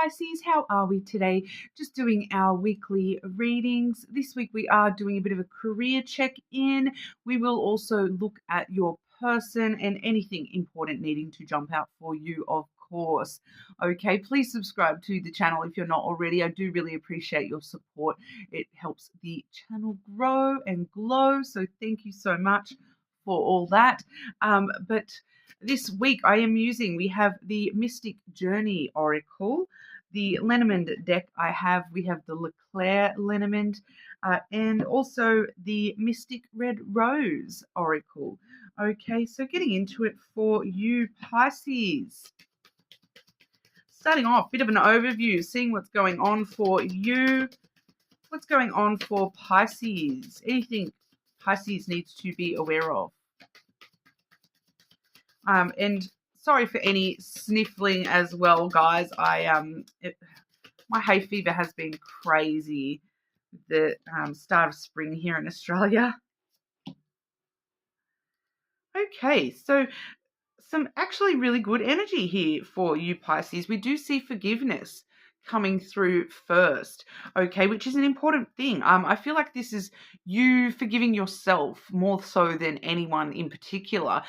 Pisces, how are we today? Just doing our weekly readings. This week we are doing a bit of a career check-in. We will also look at your person and anything important needing to jump out for you, of course. Okay, please subscribe to the channel if you're not already. I do really appreciate your support. It helps the channel grow and glow, so thank you so much for all that. But this week we have the Mystic Journey Oracle, the Lenormand deck we have the Leclerc Lenormand, and also the Mystic Red Rose Oracle. Okay, so getting into it for you, Pisces. Starting off, bit of an overview, seeing what's going on for you. What's going on for Pisces? Anything Pisces needs to be aware of? And sorry for any sniffling as well, guys. My hay fever has been crazy. The start of spring here in Australia. Okay, so some actually really good energy here for you, Pisces. We do see forgiveness coming through first, okay, which is an important thing. I feel like this is you forgiving yourself more so than anyone in particular.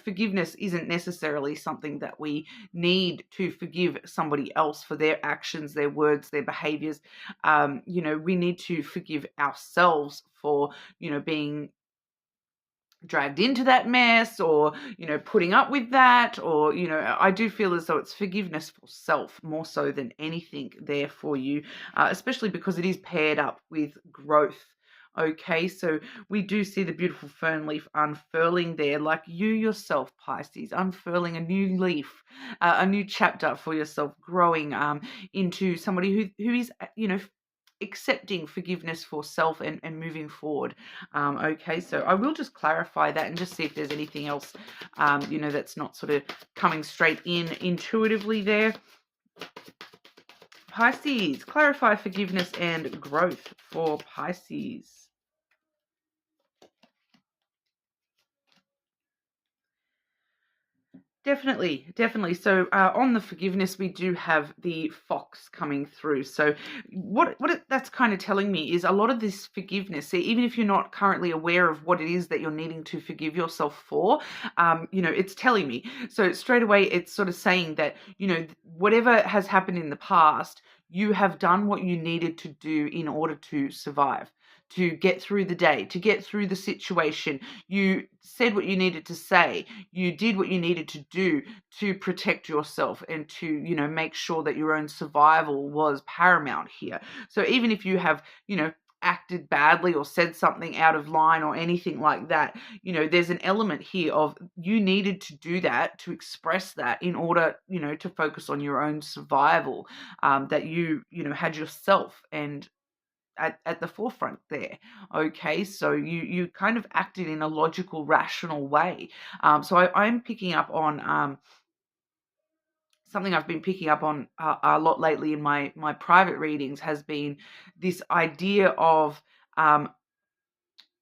Forgiveness isn't necessarily something that we need to forgive somebody else for their actions, their words, their behaviors. We need to forgive ourselves for, being dragged into that mess, or putting up with that, or I do feel as though it's forgiveness for self more so than anything there for you, especially because it is paired up with growth. Okay, so we do see the beautiful fern leaf unfurling there, like you yourself, Pisces, unfurling a new leaf, a new chapter for yourself, growing into somebody who is accepting forgiveness for self and moving forward. Okay, so I will just clarify that and just see if there's anything else, that's not sort of coming straight in intuitively there. Pisces, clarify forgiveness and growth for Pisces. Definitely. So on the forgiveness, we do have the fox coming through. So that's kind of telling me is a lot of this forgiveness, even if you're not currently aware of what it is that you're needing to forgive yourself for, it's telling me. So straight away, it's sort of saying that, whatever has happened in the past, you have done what you needed to do in order to survive, to get through the day, to get through the situation. You said what you needed to say. You did what you needed to do to protect yourself and to, make sure that your own survival was paramount here. So even if you have, acted badly or said something out of line or anything like that, there's an element here of you needed to do that, to express that in order, to focus on your own survival, that you had yourself and at the forefront there. Okay, so you kind of acted in a logical, rational way. So I'm picking up on something I've been picking up on a lot lately in my private readings has been this idea of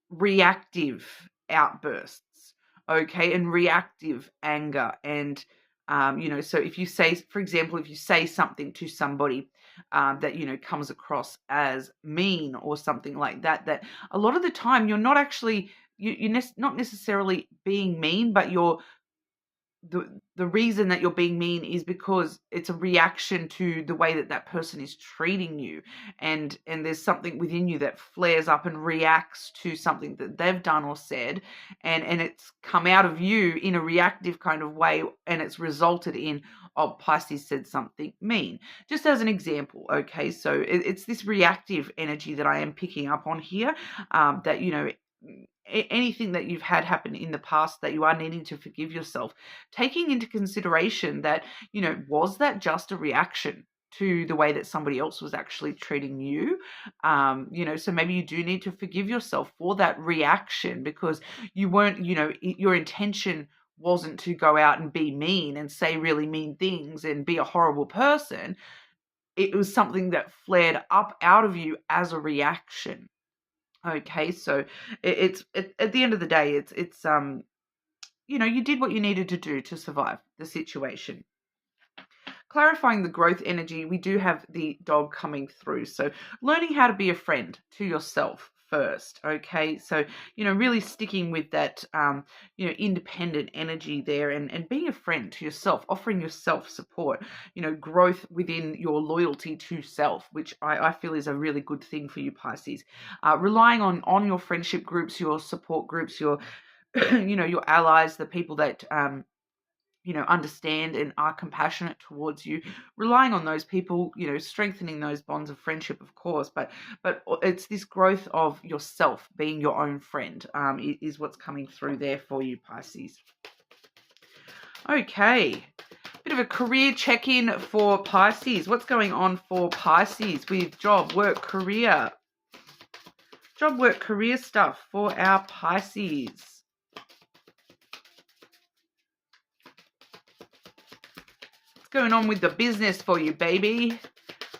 reactive outbursts, okay, and reactive anger. And so if you say, for example, if you say something to somebody that comes across as mean or something like that, that a lot of the time you're not actually you're not necessarily being mean, but you're the reason that you're being mean is because it's a reaction to the way that that person is treating you, and there's something within you that flares up and reacts to something that they've done or said, and it's come out of you in a reactive kind of way, and it's resulted in, oh, Pisces said something mean, just as an example. Okay, so it's this reactive energy that I am picking up on here, that anything that you've had happen in the past that you are needing to forgive yourself, taking into consideration that, was that just a reaction to the way that somebody else was actually treating you? So maybe you do need to forgive yourself for that reaction, because you weren't, your intention wasn't to go out and be mean and say really mean things and be a horrible person. It was something that flared up out of you as a reaction. Okay, so it's at the end of the day, it's you did what you needed to do to survive the situation. clarifying the growth energy, we do have the dog coming through. So learning how to be a friend to yourself first. Okay. So, really sticking with that, independent energy there, and being a friend to yourself, offering yourself support, growth within your loyalty to self, which I feel is a really good thing for you, Pisces. Relying on your friendship groups, your support groups, your, your allies, the people that, understand and are compassionate towards you, relying on those people, strengthening those bonds of friendship, of course, but it's this growth of yourself, being your own friend, is what's coming through there for you, Pisces. Okay, bit of a career check-in for Pisces. What's going on for Pisces with job, work, career? Job, work, career stuff for our Pisces. Going on with the business for you, baby?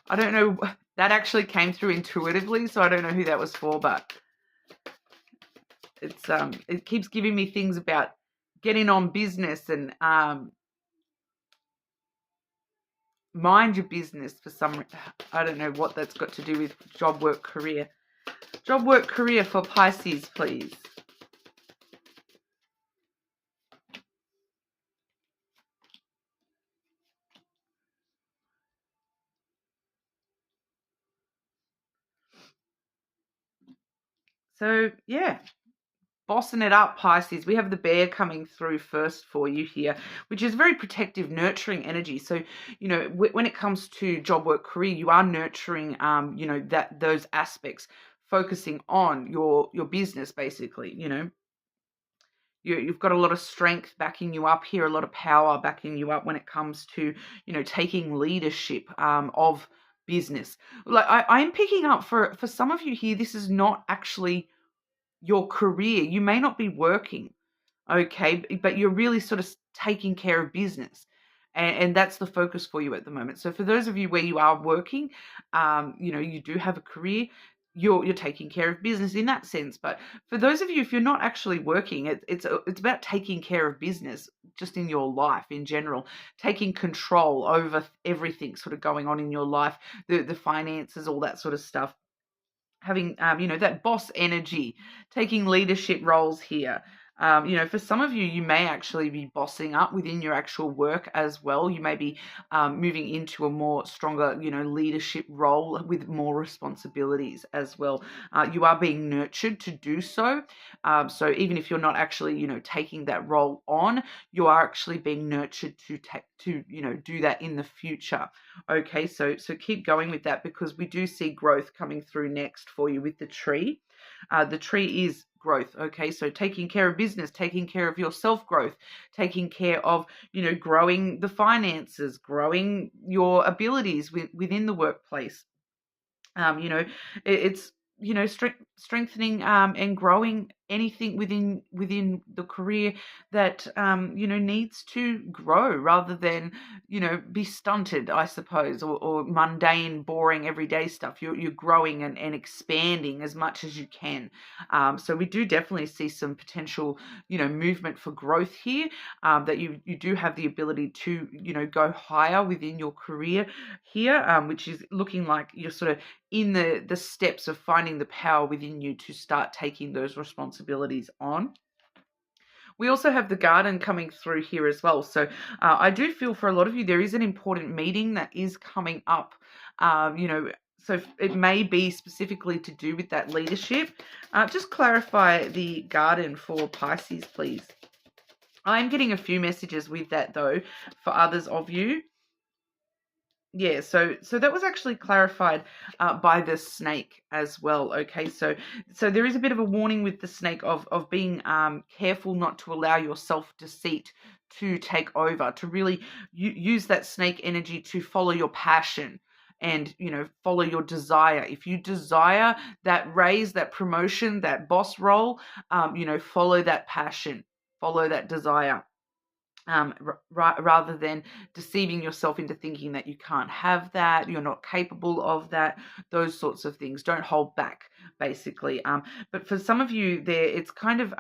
I don't know, that actually came through intuitively, so I don't know who that was for, but it's it keeps giving me things about getting on business and mind your business for some, I don't know what that's got to do with job, work, career. Job, work, career for Pisces, please. So, yeah, bossing it up, Pisces. We have the bear coming through first for you here, which is very protective, nurturing energy. So, when it comes to job, work, career, you are nurturing, those aspects, focusing on your business, basically. You've got a lot of strength backing you up here, a lot of power backing you up when it comes to, taking leadership of business. Like I'm picking up for some of you here, this is not actually your career. You may not be working, okay, but you're really sort of taking care of business. And that's the focus for you at the moment. So for those of you where you are working, you do have a career, you're taking care of business in that sense. But for those of you, if you're not actually working, it's about taking care of business just in your life in general, taking control over everything sort of going on in your life, the finances, all that sort of stuff. Having, that boss energy, taking leadership roles here. For some of you, you may actually be bossing up within your actual work as well. You may be moving into a more stronger, leadership role with more responsibilities as well. You are being nurtured to do so. So even if you're not actually, taking that role on, you are actually being nurtured to do that in the future. Okay, so keep going with that, because we do see growth coming through next for you with the tree. The tree is growth. Okay, so taking care of business, taking care of your self-growth, taking care of, growing the finances, growing your abilities within the workplace. It's strengthening and growing anything within the career that needs to grow, rather than be stunted, I suppose, or mundane, boring, everyday stuff. You're growing and expanding as much as you can. So we do definitely see some potential movement for growth here, that you do have the ability to go higher within your career here, which is looking like you're sort of in the steps of finding the power within you to start taking those responsibilities on. We also have the garden coming through here as well. So I do feel for a lot of you, there is an important meeting that is coming up, so it may be specifically to do with that leadership. Just clarify the garden for Pisces, please. I'm getting a few messages with that, though, for others of you. Yeah, so that was actually clarified by the snake as well. Okay, so there is a bit of a warning with the snake of being careful not to allow your self-deceit to take over, to really use that snake energy to follow your passion and follow your desire. If you desire that raise, that promotion, that boss role, follow that passion, follow that desire. Rather than deceiving yourself into thinking that you can't have that, you're not capable of that, those sorts of things. Don't hold back, basically. But for some of you there, it's kind of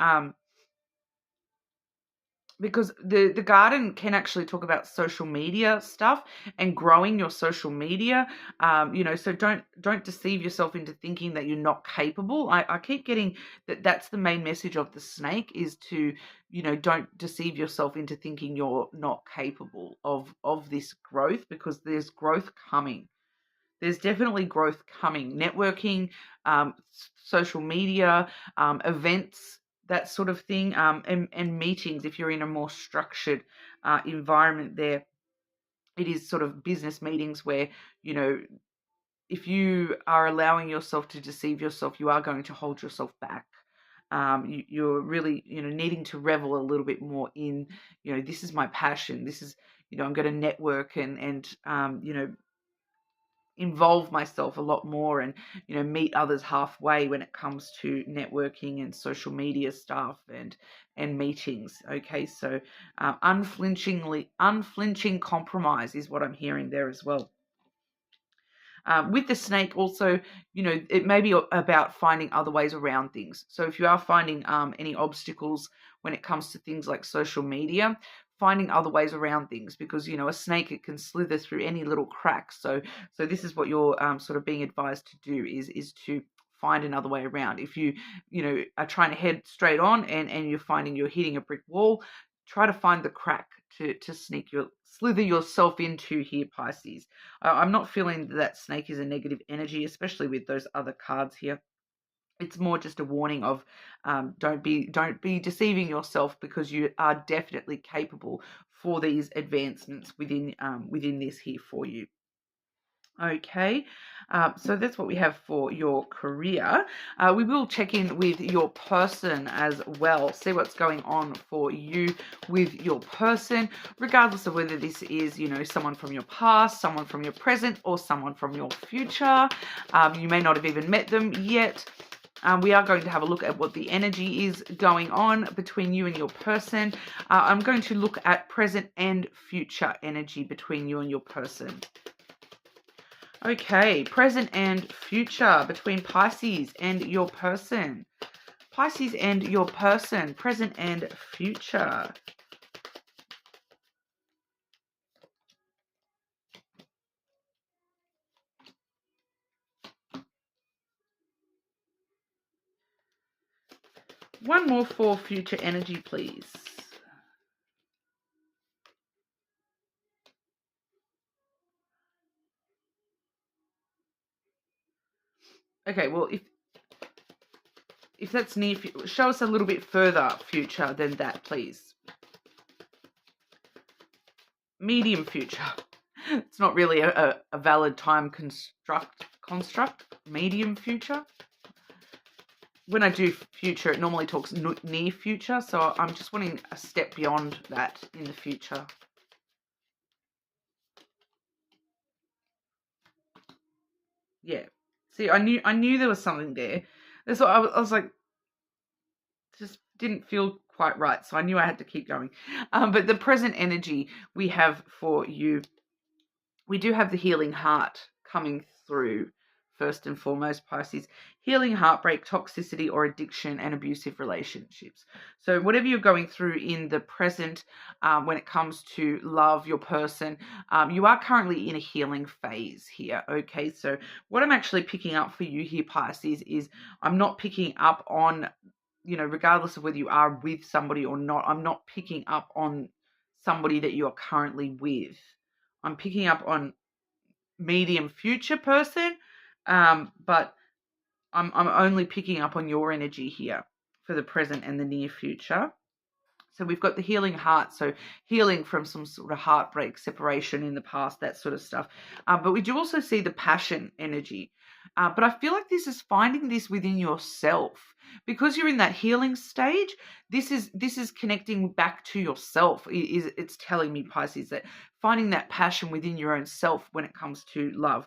because the garden can actually talk about social media stuff and growing your social media. So don't deceive yourself into thinking that you're not capable. I keep getting that's the main message of the snake, is to, don't deceive yourself into thinking you're not capable of this growth, because there's growth coming. There's definitely growth coming. Networking, social media, events, that sort of thing, and meetings. If you're in a more structured environment there, it is sort of business meetings where, if you are allowing yourself to deceive yourself, you are going to hold yourself back. You're really, needing to revel a little bit more in, this is my passion. This is, I'm going to network and involve myself a lot more, and meet others halfway when it comes to networking and social media stuff and meetings. Okay, so unflinching compromise is what I'm hearing there as well. With the snake also, it may be about finding other ways around things. So if you are finding any obstacles when it comes to things like social media, finding other ways around things, because, a snake, it can slither through any little crack. So this is what you're sort of being advised to do, is to find another way around. If you, are trying to head straight on and you're finding you're hitting a brick wall, try to find the crack to slither yourself into here, Pisces. I'm not feeling that snake is a negative energy, especially with those other cards here. It's more just a warning of don't be deceiving yourself, because you are definitely capable for these advancements within this here for you. Okay, so that's what we have for your career. We will check in with your person as well, see what's going on for you with your person, regardless of whether this is, someone from your past, someone from your present, or someone from your future. You may not have even met them yet. We are going to have a look at what the energy is going on between you and your person. I'm going to look at present and future energy between you and your person. Okay, present and future between Pisces and your person. Pisces and your person, present and future. One more for future energy, please. Okay, well, if that's near, show us a little bit further future than that, please. Medium future. It's not really a valid time construct. Medium future. When I do future, it normally talks near future, so I'm just wanting a step beyond that in the future. Yeah. See, I knew there was something there. That's what I was like, just didn't feel quite right, so I knew I had to keep going. But the present energy we have for you, we do have the healing heart coming through. First and foremost, Pisces, healing heartbreak, toxicity, or addiction and abusive relationships. So whatever you're going through in the present, when it comes to love, your person, you are currently in a healing phase here. Okay, so what I'm actually picking up for you here, Pisces, is I'm not picking up on, regardless of whether you are with somebody or not, I'm not picking up on somebody that you are currently with. I'm picking up on medium future person, but I'm only picking up on your energy here for the present and the near future. So we've got the healing heart, so healing from some sort of heartbreak, separation in the past, that sort of stuff. But we do also see the passion energy. But I feel like this is finding this within yourself. Because you're in that healing stage, this is connecting back to yourself. It's telling me, Pisces, that finding that passion within your own self when it comes to love.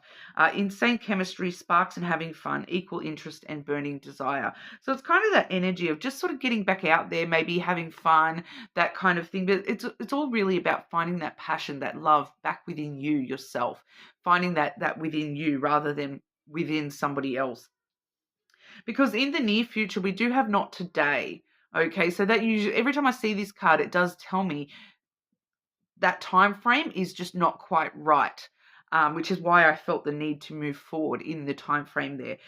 Insane chemistry, sparks and having fun, equal interest and burning desire. So it's kind of that energy of just sort of getting back out there, maybe having fun, that kind of thing. But it's all really about finding that passion, that love back within you yourself, finding that within you rather than within somebody else. Because in the near future, we do have not today. Okay, so that usually, every time I see this card, it does tell me that time frame is just not quite right. Which is why I felt the need to move forward in the time frame there.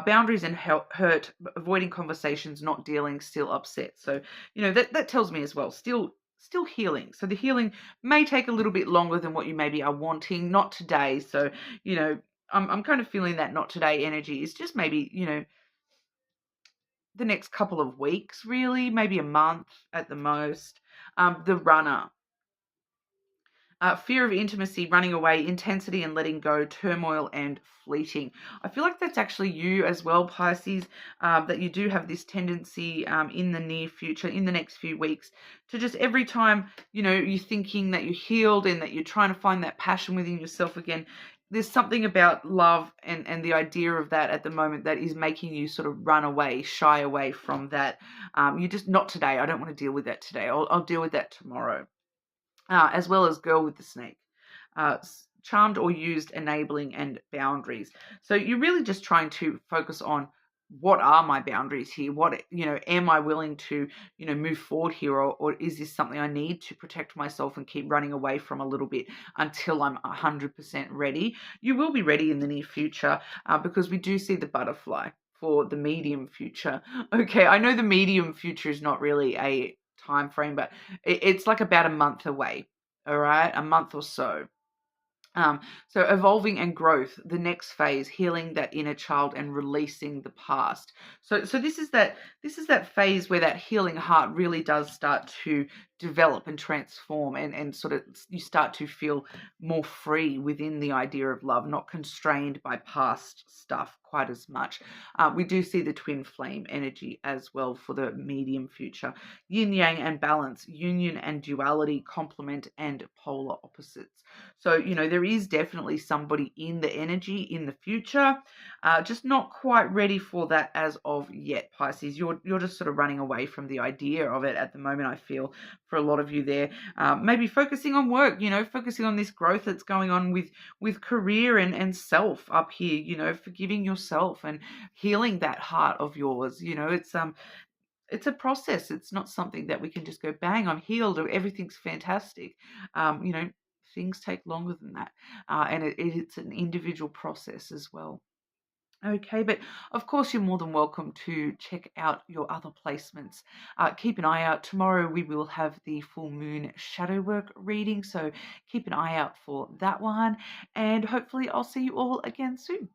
Boundaries and hurt, avoiding conversations, not dealing, still upset. So that tells me as well, still healing. So the healing may take a little bit longer than what you maybe are wanting. Not today. So I'm kind of feeling that not today energy is just maybe the next couple of weeks, really, maybe a month at the most. The runner. Fear of intimacy, running away, intensity and letting go, turmoil and fleeting. I feel like that's actually you as well, Pisces, that you do have this tendency in the near future, in the next few weeks, to just every time, you're thinking that you're healed and that you're trying to find that passion within yourself again, there's something about love and the idea of that at the moment that is making you sort of run away, shy away from that. You're just, not today. I don't want to deal with that today. I'll deal with that tomorrow. As well as Girl with the Snake. Charmed or used, enabling, and boundaries. So you're really just trying to focus on, what are my boundaries here? What, am I willing to, move forward here? Or is this something I need to protect myself and keep running away from a little bit until I'm 100% ready? You will be ready in the near future because we do see the butterfly for the medium future. Okay, I know the medium future is not really a time frame, but it's like about a month away. All right, a month or so. So evolving and growth, the next phase, healing that inner child and releasing the past. So this is that phase where that healing heart really does start to develop and transform, and sort of you start to feel more free within the idea of love, not constrained by past stuff quite as much. We do see the twin flame energy as well for the medium future. Yin yang and balance, union and duality, complement and polar opposites. So, there is definitely somebody in the energy in the future, just not quite ready for that as of yet, Pisces. You're just sort of running away from the idea of it at the moment, I feel, for a lot of you there. Maybe focusing on work, focusing on this growth that's going on with career and self up here, forgiving yourself and healing that heart of yours. It's a process. It's not something that we can just go, bang, I'm healed, or everything's fantastic. Things take longer than that. And it's an individual process as well. Okay, but of course, you're more than welcome to check out your other placements. Keep an eye out. Tomorrow we will have the full moon shadow work reading, so keep an eye out for that one. And hopefully I'll see you all again soon.